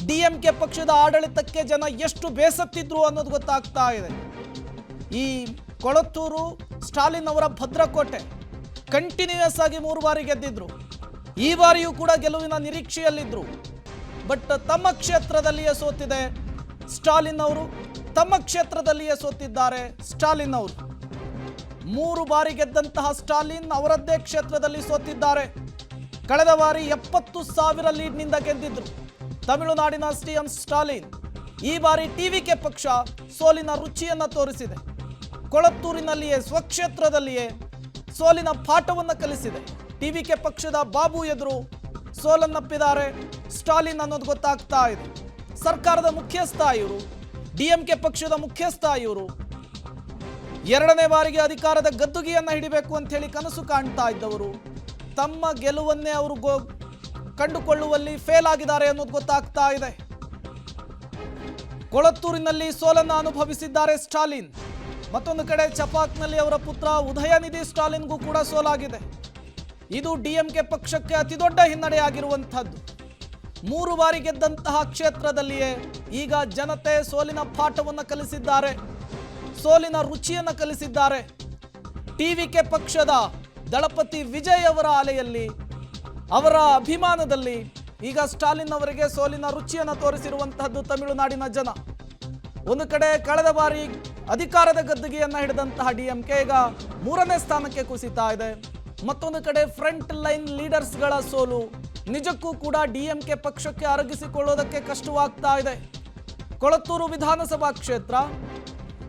DMK ಪಕ್ಷದ ಆಡಳಿತಕ್ಕೆ ಜನ ಎಷ್ಟು ಬೇಸತ್ತಿದ್ರು ಅನ್ನೋದು ಗೊತ್ತಾಗ್ತಾ ಇದೆ. ಈ ಕೊಳತ್ತೂರು ಸ್ಟಾಲಿನ್ ಅವರ ಭದ್ರಕೋಟೆ ಕಂಟಿನ್ಯೂಯಸ್ ಆಗಿ 3 ಬಾರಿ ಗೆದ್ದಿದ್ರು. ಈ ಬಾರಿಯೂ ಕೂಡ ಗೆಲುವಿನ ನಿರೀಕ್ಷೆಯಲ್ಲಿದ್ರು. ಬಟ್ ತಮ್ಮ ಕ್ಷೇತ್ರದಲ್ಲಿಯೇ ಸೋತಿದೆ ಸ್ಟಾಲಿನ್ ಅವರು. ತಮ್ಮ ಕ್ಷೇತ್ರದಲ್ಲಿಯೇ ಸೋತಿದ್ದಾರೆ ಸ್ಟಾಲಿನ್ ಅವರು. 3 ಬಾರಿ ಗೆದ್ದಂತಹ ಸ್ಟಾಲಿನ್ ಅವರದ್ದೇ ಕ್ಷೇತ್ರದಲ್ಲಿ ಸೋತಿದ್ದಾರೆ. ಕಳೆದ ಬಾರಿ 70,000 ಲೀಡ್ನಿಂದ ಗೆದ್ದಿದ್ರು ತಮಿಳುನಾಡಿನ ಸಿಎಂ ಸ್ಟಾಲಿನ್. ಈ ಬಾರಿ ಟಿವಿಕೆ ಪಕ್ಷ ಸೋಲಿನ ರುಚಿಯನ್ನು ತೋರಿಸಿದೆ. ಕೊಳತ್ತೂರಿನಲ್ಲಿಯೇ ಸ್ವಕ್ಷೇತ್ರದಲ್ಲಿಯೇ ಸೋಲಿನ ಪಾಠವನ್ನು ಕಲಿಸಿದೆ. ಟಿವಿಕೆ ಪಕ್ಷದ ಬಾಬು ಎದುರು ಸೋಲನ್ನಪ್ಪಿದ್ದಾರೆ ಸ್ಟಾಲಿನ್ ಅನ್ನೋದು ಗೊತ್ತಾಗ್ತಾ ಇದೆ. ಸರ್ಕಾರದ ಮುಖ್ಯಸ್ಥ ಇವರು, ಡಿಎಂಕೆ ಪಕ್ಷದ ಮುಖ್ಯಸ್ಥ ಇವರು. 2ನೇ ಬಾರಿಗೆ ಅಧಿಕಾರದ ಗದ್ದುಗೆಯನ್ನು ಹಿಡಿಬೇಕು ಅಂತ ಹೇಳಿ ಕನಸು ಕಾಣ್ತಾ ಇದ್ದವರು ತಮ್ಮ ಗೆಲುವನ್ನೇ ಅವರು ಕಂಡುಕೊಳ್ಳುವಲ್ಲಿ ಫೇಲ್ ಆಗಿದ್ದಾರೆ ಅನ್ನೋದು ಗೊತ್ತಾಗ್ತಾ ಇದೆ. ಕೊಳತ್ತೂರಿನಲ್ಲಿ ಸೋಲನ್ನು ಅನುಭವಿಸಿದ್ದಾರೆ ಸ್ಟಾಲಿನ್. ಮತ್ತೊಂದು ಕಡೆ ಚಪಾಕ್ನಲ್ಲಿ ಅವರ ಪುತ್ರ ಉದಯನಿಧಿ ಸ್ಟಾಲಿನ್ಗೂ ಕೂಡ ಸೋಲಾಗಿದೆ. ಇದು ಡಿಎಂಕೆ ಪಕ್ಷಕ್ಕೆ ಅತಿದೊಡ್ಡ ಹಿನ್ನಡೆಯಾಗಿರುವಂಥದ್ದು. 3 ಬಾರಿ ಗೆದ್ದಂತಹ ಕ್ಷೇತ್ರದಲ್ಲಿಯೇ ಈಗ ಜನತೆ ಸೋಲಿನ ಪಾಠವನ್ನು ಕಲಿಸಿದ್ದಾರೆ, ಸೋಲಿನ ರುಚಿಯನ್ನು ಕಲಿಸಿದ್ದಾರೆ. ಟಿವಿಕೆ ಪಕ್ಷದ ದಳಪತಿ ವಿಜಯ್ ಅವರ ಅಲೆಯಲ್ಲಿ, ಅವರ ಅಭಿಮಾನದಲ್ಲಿ ಈಗ ಸ್ಟಾಲಿನ್ ಅವರಿಗೆ ಸೋಲಿನ ರುಚಿಯನ್ನು ತೋರಿಸಿರುವಂತಹದ್ದು ತಮಿಳುನಾಡಿನ ಜನ. ಒಂದು ಕಡೆ ಕಳೆದ ಬಾರಿ ಅಧಿಕಾರದ ಗದ್ದುಗೆಯನ್ನು ಹಿಡಿದಂತಹ ಡಿಎಂಕೆ ಈಗ 3ನೇ ಸ್ಥಾನಕ್ಕೆ ಕುಸಿತಾ ಇದೆ. ಮತ್ತೊಂದು ಕಡೆ ಫ್ರಂಟ್ ಲೈನ್ ಲೀಡರ್ಸ್ಗಳ ಸೋಲು ನಿಜಕ್ಕೂ ಕೂಡ ಡಿಎಂಕೆ ಪಕ್ಷಕ್ಕೆ ಅರಗಿಸಿಕೊಳ್ಳೋದಕ್ಕೆ ಕಷ್ಟವಾಗ್ತಾ ಇದೆ. ಕೊಳತ್ತೂರು ವಿಧಾನಸಭಾ ಕ್ಷೇತ್ರ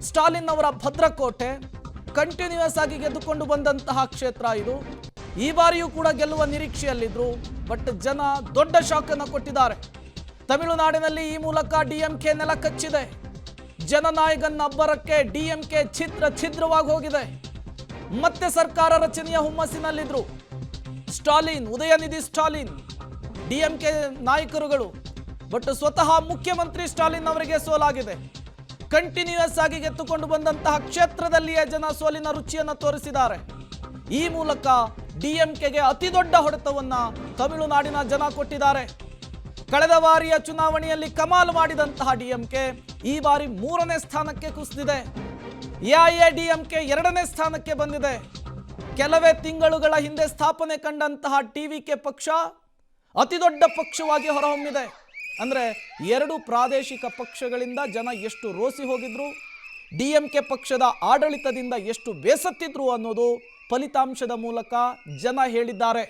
ಸ್ಟಾಲಿನ್ ಅವರ ಭದ್ರಕೋಟೆ, ಕಂಟಿನ್ಯೂಯಸ್ ಆಗಿ ಗೆದ್ದುಕೊಂಡು ಬಂದಂತಹ ಕ್ಷೇತ್ರ ಇದು. ಈ ಬಾರಿಯೂ ಕೂಡ ಗೆಲ್ಲುವ ನಿರೀಕ್ಷೆಯಲ್ಲಿದ್ರು. ಬಟ್ ಜನ ದೊಡ್ಡ ಶಾಕ್ ಅನ್ನು ಕೊಟ್ಟಿದ್ದಾರೆ. ತಮಿಳುನಾಡಿನಲ್ಲಿ ಈ ಮೂಲಕ ಡಿಎಂಕೆ ನೆಲ ಕಚ್ಚಿದೆ. ಜನನಾಯಕನ ಅಬ್ಬರಕ್ಕೆ ಡಿಎಂಕೆ ಛಿದ್ರವಾಗಿ ಹೋಗಿದೆ. ಮತ್ತೆ ಸರ್ಕಾರ ರಚನೆಯ ಹುಮ್ಮಸ್ಸಿನಲ್ಲಿದ್ರು ಸ್ಟಾಲಿನ್, ಉದಯನಿಧಿ ಸ್ಟಾಲಿನ್, ಡಿಎಂಕೆ ನಾಯಕರುಗಳು. ಬಟ್ ಸ್ವತಃ ಮುಖ್ಯಮಂತ್ರಿ ಸ್ಟಾಲಿನ್ ಅವರಿಗೆ ಸೋಲಾಗಿದೆ. ಕಂಟಿನ್ಯೂಯಸ್ ಆಗಿ ಗೆದ್ದುಕೊಂಡು ಬಂದಂತಹ ಕ್ಷೇತ್ರದಲ್ಲಿಯೇ ಜನ ಸೋಲಿನ ರುಚಿಯನ್ನು ತೋರಿಸಿದ್ದಾರೆ. ಈ ಮೂಲಕ ಡಿಎಂಕೆಗೆ ಅತಿ ದೊಡ್ಡ ಹೊಡೆತವನ್ನ ತಮಿಳುನಾಡಿನ ಜನ ಕೊಟ್ಟಿದ್ದಾರೆ. ಕಳೆದ ಬಾರಿಯ ಚುನಾವಣೆಯಲ್ಲಿ ಕಮಾಲ್ ಮಾಡಿದಂತಹ ಡಿಎಂಕೆ ಈ ಬಾರಿ 3ನೇ ಸ್ಥಾನಕ್ಕೆ ಕುಸಿದಿದೆ. ಎಐಎಡಿಎಂಕೆ 2ನೇ ಸ್ಥಾನಕ್ಕೆ ಬಂದಿದೆ. ಕೆಲವೇ ತಿಂಗಳುಗಳ ಹಿಂದೆ ಸ್ಥಾಪನೆ ಕಂಡಂತಹ ಟಿವಿಕೆ ಪಕ್ಷ ಅತಿ ದೊಡ್ಡ ಪಕ್ಷವಾಗಿ ಹೊರಹೊಮ್ಮಿದೆ. ಅಂದ್ರೆ 2 ಪ್ರಾದೇಶಿಕ ಪಕ್ಷಗಳಿಂದ ಜನ ಎಷ್ಟು ರೋಸಿ ಹೋಗಿದ್ರು, ಡಿಎಂಕೆ ಪಕ್ಷದ ಆಡಳಿತದಿಂದ ಎಷ್ಟು ಬೇಸತ್ತಿದ್ರು ಅನ್ನೋದು ಫಲಿತಾಂಶದ ಮೂಲಕ ಜನ ಹೇಳಿದ್ದಾರೆ.